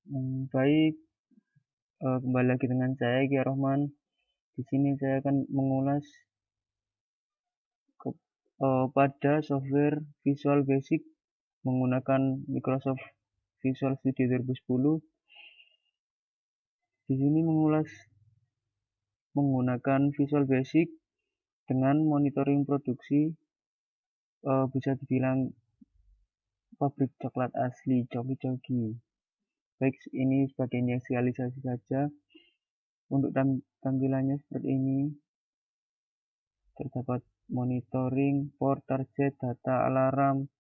Baik, kembali lagi dengan saya Ki Rohman. Di sini saya akan mengulas pada software Visual Basic menggunakan Microsoft Visual Studio 2010. Di sini mengulas menggunakan Visual Basic dengan monitoring produksi, bisa dibilang pabrik coklat asli Coki-Coki. Baik, ini sebagai inisialisasi saja. Untuk tampilannya seperti ini. Terdapat monitoring, port, target, data, alarm,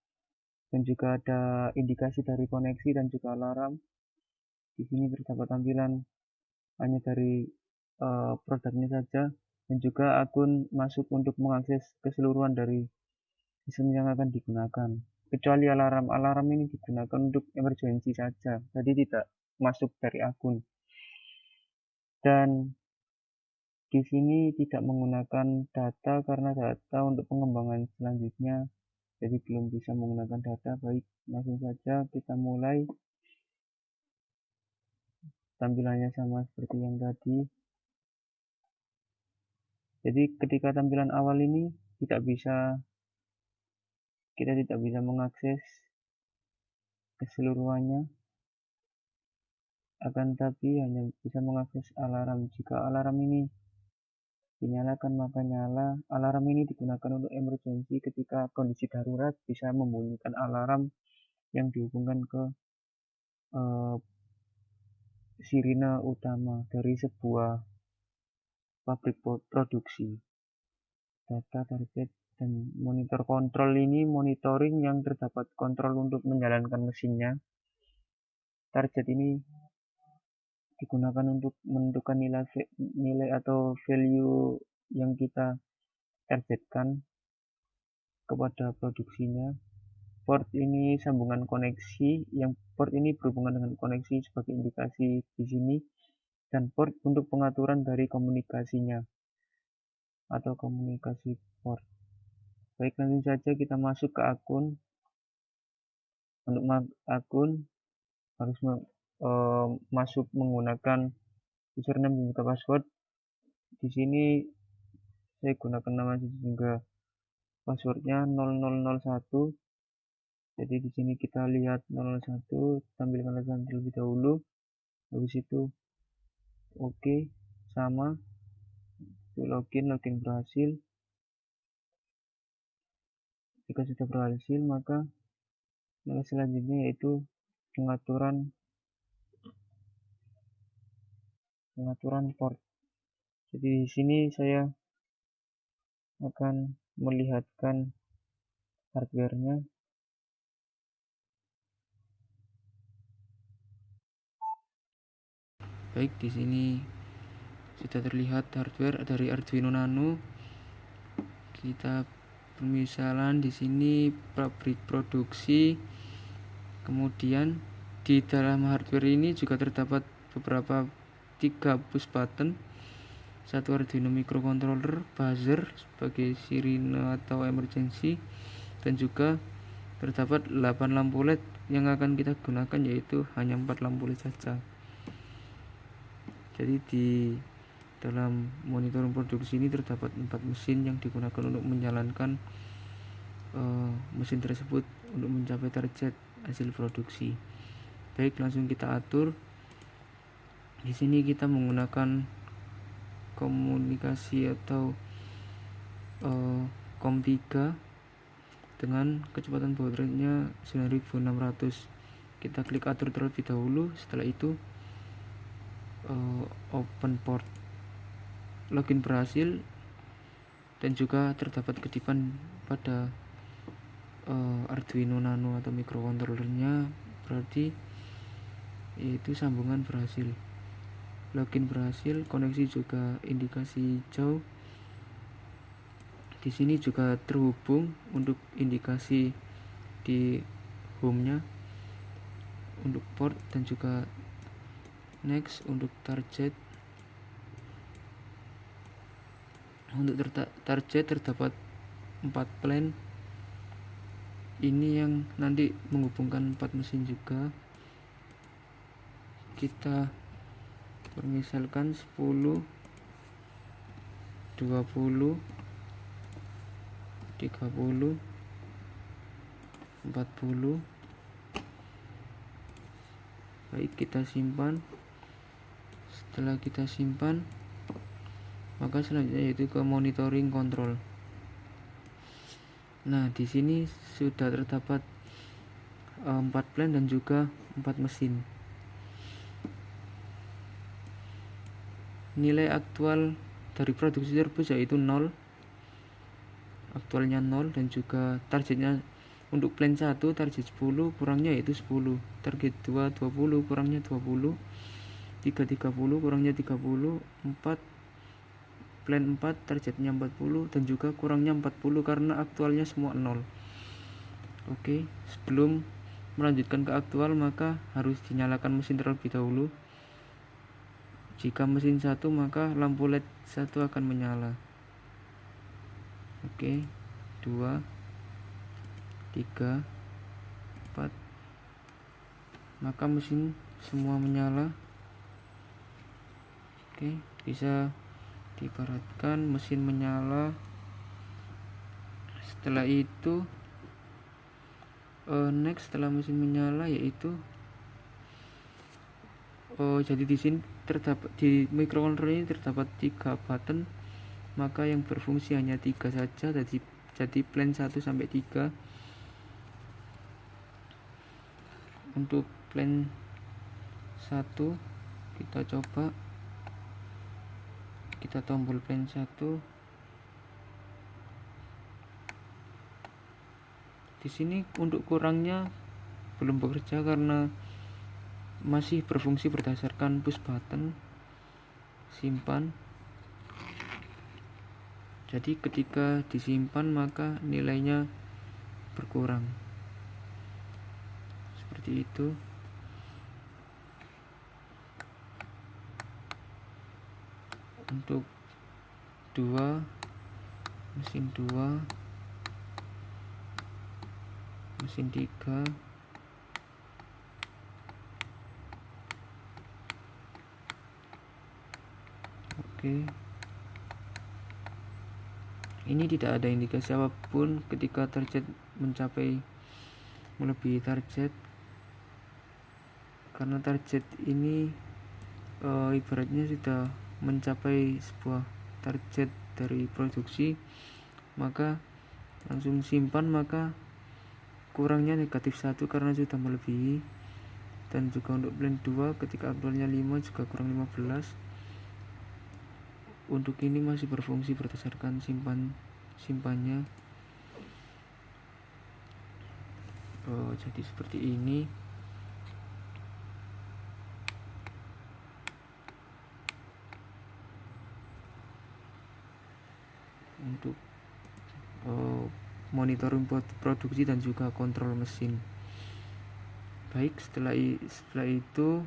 dan juga ada indikasi dari koneksi dan juga alarm. Di sini terdapat tampilan hanya dari produknya saja, dan juga akun masuk untuk mengakses keseluruhan dari sistem yang akan digunakan. Kecuali alarm, alarm ini digunakan untuk emergency saja, jadi tidak masuk dari akun. Dan di sini tidak menggunakan data karena data untuk pengembangan selanjutnya, jadi belum bisa menggunakan data. Baik, langsung saja kita mulai. Tampilannya sama seperti yang tadi. Jadi ketika tampilan awal ini kita tidak bisa mengakses keseluruhannya, akan tapi hanya bisa mengakses alarm. Jika alarm ini dinyalakan maka nyala. Alarm ini digunakan untuk emergency ketika kondisi darurat, bisa membunyikan alarm yang dihubungkan ke sirine utama dari sebuah pabrik produksi. Data, target, dan monitor kontrol ini monitoring yang terdapat kontrol untuk menjalankan mesinnya. Target ini digunakan untuk menentukan nilai atau value yang kita targetkan kepada produksinya. Port ini sambungan koneksi, yang port ini berhubungan dengan koneksi sebagai indikasi di sini, dan port untuk pengaturan dari komunikasinya atau komunikasi port. Baik, langsung saja kita masuk ke akun. Untuk akun harus masuk menggunakan username dan juga password. Di sini saya gunakan nama juga passwordnya 0001. Jadi di sini kita lihat 001, tampilkan terlebih dahulu. Habis itu oke, sama. Login berhasil. Jika sudah berhasil, maka selanjutnya yaitu pengaturan port. Jadi di sini saya akan melihatkan hardware-nya. Baik, di sini sudah terlihat hardware dari Arduino Nano. Kita permisalan di sini pabrik produksi. Kemudian di dalam hardware ini juga terdapat beberapa 3 push button, satu Arduino microcontroller, buzzer sebagai sirine atau emergency, dan juga terdapat 8 lampu LED yang akan kita gunakan, yaitu hanya 4 lampu LED saja. Jadi di dalam monitoring produksi ini terdapat 4 mesin yang digunakan untuk menjalankan mesin tersebut untuk mencapai target hasil produksi. Baik, langsung kita atur. Di sini kita menggunakan komunikasi atau COM3 dengan kecepatan baud rate-nya 9600. Kita klik atur terlebih dahulu. Setelah itu open port. Login berhasil dan juga terdapat kedipan pada Arduino Nano atau microcontrollernya, berarti yaitu sambungan berhasil. Login berhasil, koneksi juga indikasi hijau. Di sini juga terhubung untuk indikasi di home-nya untuk port, dan juga next untuk target. Untuk target terdapat 4 plan. Ini yang nanti menghubungkan 4 mesin juga. kita permisalkan 10, 20, 30, 40. Baik, kita simpan. Setelah kita simpan, maka selanjutnya yaitu ke monitoring control. Nah, di sini sudah terdapat 4 plan dan juga 4 mesin. Nilai aktual dari produksi tersebut yaitu 0, aktualnya 0, dan juga targetnya untuk plan 1 target 10, kurangnya yaitu 10, target 2 20, kurangnya 20, 3 30, kurangnya 30, 4 plan 4 targetnya 40 dan juga kurangnya 40 karena aktualnya semua 0. Oke, sebelum melanjutkan ke aktual maka harus dinyalakan mesin terlebih dahulu. Jika mesin 1 maka lampu LED 1 akan menyala. Oke, 2, 3, 4. Maka mesin semua menyala. Oke, bisa diibaratkan mesin menyala. Setelah itu next setelah mesin menyala yaitu jadi di sini terdapat di microcontroller ini terdapat 3 button, maka yang berfungsi hanya 3 saja, jadi plan 1 sampai 3. Untuk plan 1 kita coba, kita tombol plan 1. Di sini untuk kurangnya belum bekerja karena masih berfungsi berdasarkan push button. Simpan. Jadi ketika disimpan maka nilainya berkurang. Seperti itu. Untuk 2, mesin 2, mesin 3, oke. Ini tidak ada indikasi apapun ketika target mencapai melebihi target, karena target ini ibaratnya sudah mencapai sebuah target dari produksi, maka langsung simpan, maka kurangnya negatif 1 karena sudah melebihi. Dan juga untuk plan 2 ketika aktualnya 5 juga kurang 15. Untuk ini masih berfungsi berdasarkan simpannya. Jadi seperti ini. Untuk monitoring produksi dan juga kontrol mesin. Baik, setelah itu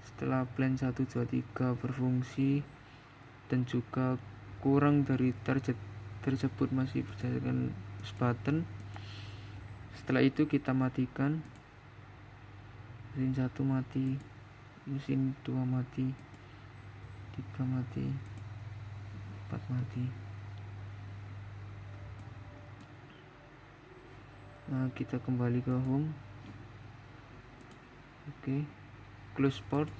setelah plan 1, 2, 3 berfungsi dan juga kurang dari target tersebut masih berdasarkan push button, setelah itu kita matikan. Mesin 1 mati, mesin 2 mati, 3 mati, 4 mati. Nah, kita kembali ke home. Oke, close port.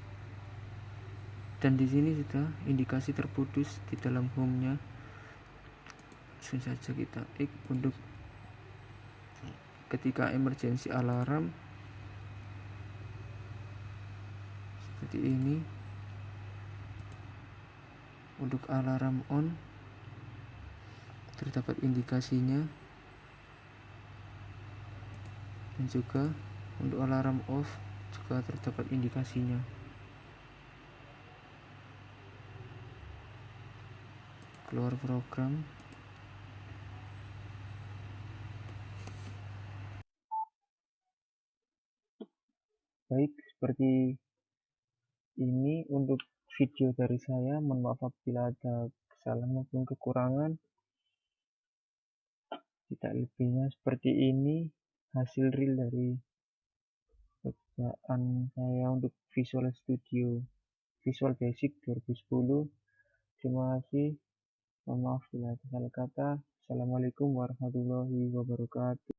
Dan di sini sudah indikasi terputus di dalam home-nya. Langsung saja kita X untuk ketika emergency alarm seperti ini. Untuk alarm on terdapat indikasinya, dan juga untuk alarm off juga terdapat indikasinya. Keluar program. Baik, seperti ini untuk video dari saya. Mohon maaf apabila ada kesalahan maupun kekurangan. Tidak lebihnya seperti ini hasil real dari bacaan saya untuk Visual Studio Visual Basic 2010. Terima kasih. Mohon maaf bila ada salah kata. Assalamualaikum warahmatullahi wabarakatuh.